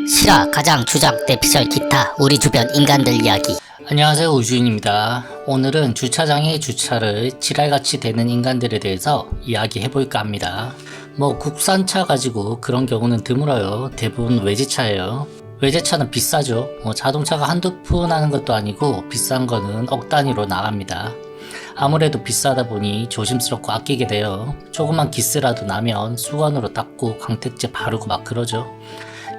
실화, 가장, 주장, 대피셜, 기타, 우리 주변 인간들 이야기. 안녕하세요, 우주인입니다. 오늘은 주차장에 주차를 지랄같이 대는 인간들에 대해서 이야기해볼까 합니다. 국산차 가지고 그런 경우는 드물어요. 대부분 외제차예요. 외제차는 비싸죠. 자동차가 한두 푼 하는 것도 아니고 비싼 거는 억 단위로 나갑니다. 아무래도 비싸다 보니 조심스럽고 아끼게 돼요. 조그만 기스라도 나면 수건으로 닦고 광택제 바르고 막 그러죠.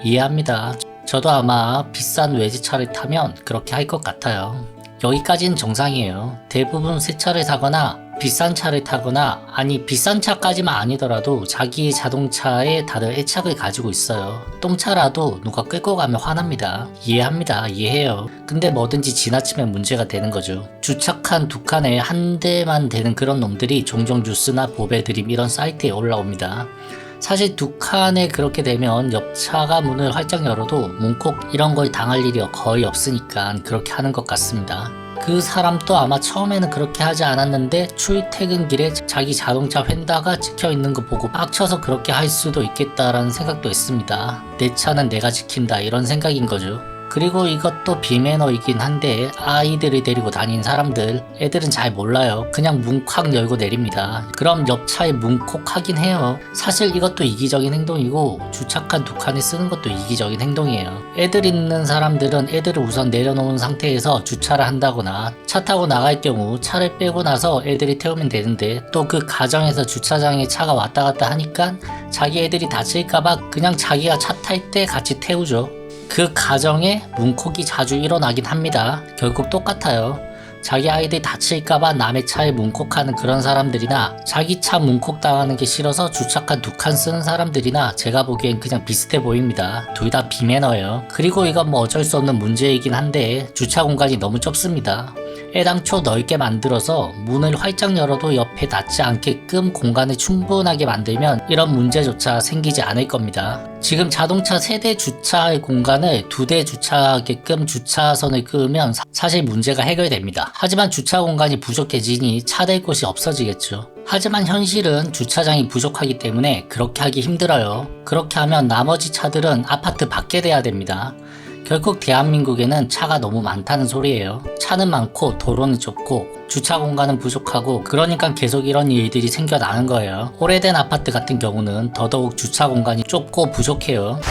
이해합니다. 저도 아마 비싼 외제차를 타면 그렇게 할 것 같아요. 여기까지는 정상이에요. 대부분 새 차를 타거나 비싼 차를 타거나, 아니 비싼 차까지만 아니더라도 자기의 자동차에 다들 애착을 가지고 있어요. 똥차라도 누가 끌고 가면 화납니다. 이해합니다. 이해해요. 근데 뭐든지 지나치면 문제가 되는 거죠. 주차칸 두 칸에 한 대만 되는 그런 놈들이 종종 뉴스나 보배드림 이런 사이트에 올라옵니다. 사실 두 칸에 그렇게 되면 옆차가 문을 활짝 열어도 문콕 이런 걸 당할 일이 거의 없으니까 그렇게 하는 것 같습니다. 그 사람도 아마 처음에는 그렇게 하지 않았는데 출퇴근길에 자기 자동차 휀다가 찍혀있는 거 보고 빡쳐서 그렇게 할 수도 있겠다라는 생각도 했습니다. 내 차는 내가 지킨다 이런 생각인 거죠. 그리고 이것도 비매너이긴 한데 아이들을 데리고 다니는 사람들, 애들은 잘 몰라요. 그냥 문 콱 열고 내립니다. 그럼 옆차에 문 콕 하긴 해요. 사실 이것도 이기적인 행동이고 주차칸 두 칸에 쓰는 것도 이기적인 행동이에요. 애들 있는 사람들은 애들을 우선 내려놓은 상태에서 주차를 한다거나 차 타고 나갈 경우 차를 빼고 나서 애들이 태우면 되는데, 또 그 가정에서 주차장에 차가 왔다 갔다 하니까 자기 애들이 다칠까봐 그냥 자기가 차 탈 때 같이 태우죠. 그 가정에 문콕이 자주 일어나긴 합니다. 결국 똑같아요. 자기 아이들이 다칠까봐 남의 차에 문콕하는 그런 사람들이나 자기 차 문콕 당하는 게 싫어서 주차칸 두 칸 쓰는 사람들이나 제가 보기엔 그냥 비슷해 보입니다. 둘 다 비매너예요. 그리고 이건 어쩔 수 없는 문제이긴 한데 주차 공간이 너무 좁습니다. 애당초 넓게 만들어서 문을 활짝 열어도 옆에 닿지 않게끔 공간을 충분하게 만들면 이런 문제조차 생기지 않을 겁니다. 지금 자동차 세대 주차할 공간을 2대 주차하게끔 주차선을 끄면 사실 문제가 해결됩니다. 하지만 주차 공간이 부족해지니 차댈 곳이 없어지겠죠. 하지만 현실은 주차장이 부족하기 때문에 그렇게 하기 힘들어요. 그렇게 하면 나머지 차들은 아파트 밖에 대야 됩니다. 결국 대한민국에는 차가 너무 많다는 소리예요. 차는 많고 도로는 좁고 주차 공간은 부족하고, 그러니까 계속 이런 일들이 생겨나는 거예요. 오래된 아파트 같은 경우는 더더욱 주차 공간이 좁고 부족해요.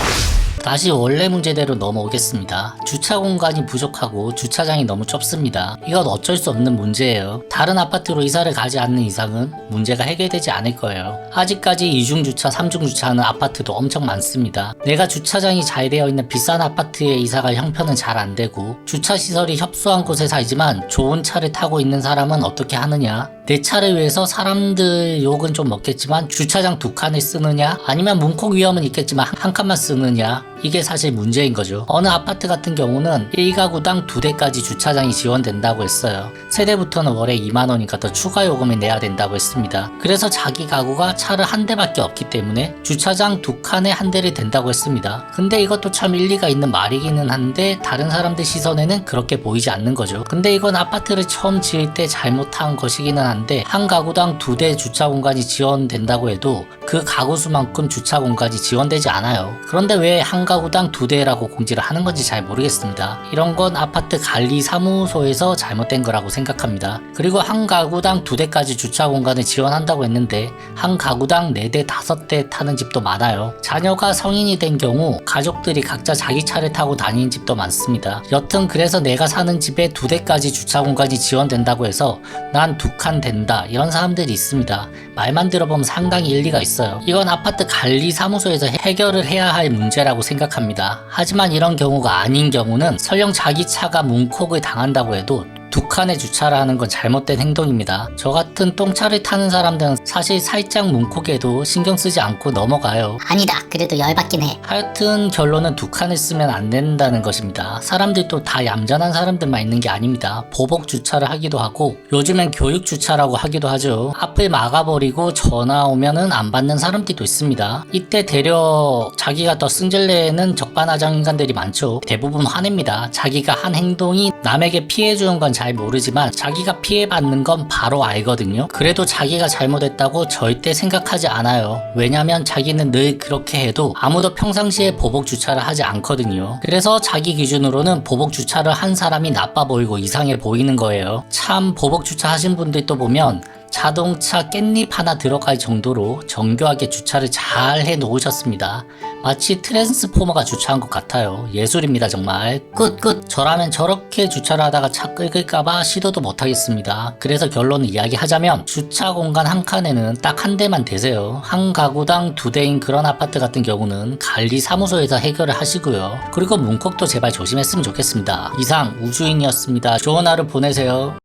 다시 원래 문제대로 넘어오겠습니다. 주차 공간이 부족하고 주차장이 너무 좁습니다. 이건 어쩔 수 없는 문제예요. 다른 아파트로 이사를 가지 않는 이상은 문제가 해결되지 않을 거예요. 아직까지 2중 주차, 3중 주차하는 아파트도 엄청 많습니다. 내가 주차장이 잘 되어 있는 비싼 아파트에 이사갈 형편은 잘 안 되고 주차 시설이 협소한 곳에 살지만 좋은 차를 타고 있는 사람은 어떻게 하느냐? 내 차를 위해서 사람들 욕은 좀 먹겠지만 주차장 두 칸을 쓰느냐, 아니면 문콕 위험은 있겠지만 한 칸만 쓰느냐, 이게 사실 문제인 거죠. 어느 아파트 같은 경우는 1가구당 2대까지 주차장이 지원된다고 했어요. 세대부터는 월에 2만원이니까 더 추가 요금을 내야 된다고 했습니다. 그래서 자기 가구가 차를 한 대밖에 없기 때문에 주차장 두 칸에 한 대를 댄다고 했습니다. 근데 이것도 참 일리가 있는 말이기는 한데 다른 사람들 시선에는 그렇게 보이지 않는 거죠. 근데 이건 아파트를 처음 지을 때 잘못한 것이기는 한데, 한 가구당 2대 주차 공간이 지원된다고 해도 그 가구 수만큼 주차 공간이 지원되지 않아요. 그런데 왜 한 가구당 2대라고 공지를 하는 건지 잘 모르겠습니다. 이런 건 아파트 관리 사무소에서 잘못된 거라고 생각합니다. 그리고 한 가구당 2대까지 주차 공간을 지원한다고 했는데 한 가구당 4대, 5대 타는 집도 많아요. 자녀가 성인이 된 경우 가족들이 각자 자기 차를 타고 다니는 집도 많습니다. 여튼 그래서 내가 사는 집에 2대까지 주차 공간이 지원된다고 해서 난 2칸 된다 이런 사람들이 있습니다. 말만 들어보면 상당히 일리가 있어요. 이건 아파트 관리 사무소에서 해결을 해야 할 문제라고 생각합니다. 하지만 이런 경우가 아닌 경우는 설령 자기 차가 문콕을 당한다고 해도 두 칸에 주차를 하는 건 잘못된 행동입니다. 저 같은 똥차를 타는 사람들은 사실 살짝 문콕에도 신경 쓰지 않고 넘어가요. 아니다, 그래도 열받긴 해. 하여튼 결론은 두 칸을 쓰면 안 된다는 것입니다. 사람들도 다 얌전한 사람들만 있는 게 아닙니다. 보복 주차를 하기도 하고 요즘엔 교육 주차라고 하기도 하죠. 앞을 막아버리고 전화 오면은 안 받는 사람들도 있습니다. 이때 되려 자기가 더 승질내는 적반하장 인간들이 많죠. 대부분 화냅니다. 자기가 한 행동이 남에게 피해 주는 건 잘 잘 모르지만 자기가 피해받는 건 바로 알거든요. 그래도 자기가 잘못했다고 절대 생각하지 않아요. 왜냐면 자기는 늘 그렇게 해도 아무도 평상시에 보복 주차를 하지 않거든요. 그래서 자기 기준으로는 보복 주차를 한 사람이 나빠 보이고 이상해 보이는 거예요. 참 보복 주차 하신 분들도 보면 자동차 깻잎 하나 들어갈 정도로 정교하게 주차를 잘 해 놓으셨습니다. 마치 트랜스포머가 주차한 것 같아요. 예술입니다 정말. 끝. 저라면 저렇게 주차를 하다가 차 끌까봐 시도도 못하겠습니다. 그래서 결론을 이야기하자면 주차 공간 한 칸에는 딱 한 대만 대세요. 한 가구당 2대인 그런 아파트 같은 경우는 관리사무소에서 해결을 하시고요. 그리고 문콕도 제발 조심했으면 좋겠습니다. 이상 우주인이었습니다. 좋은 하루 보내세요.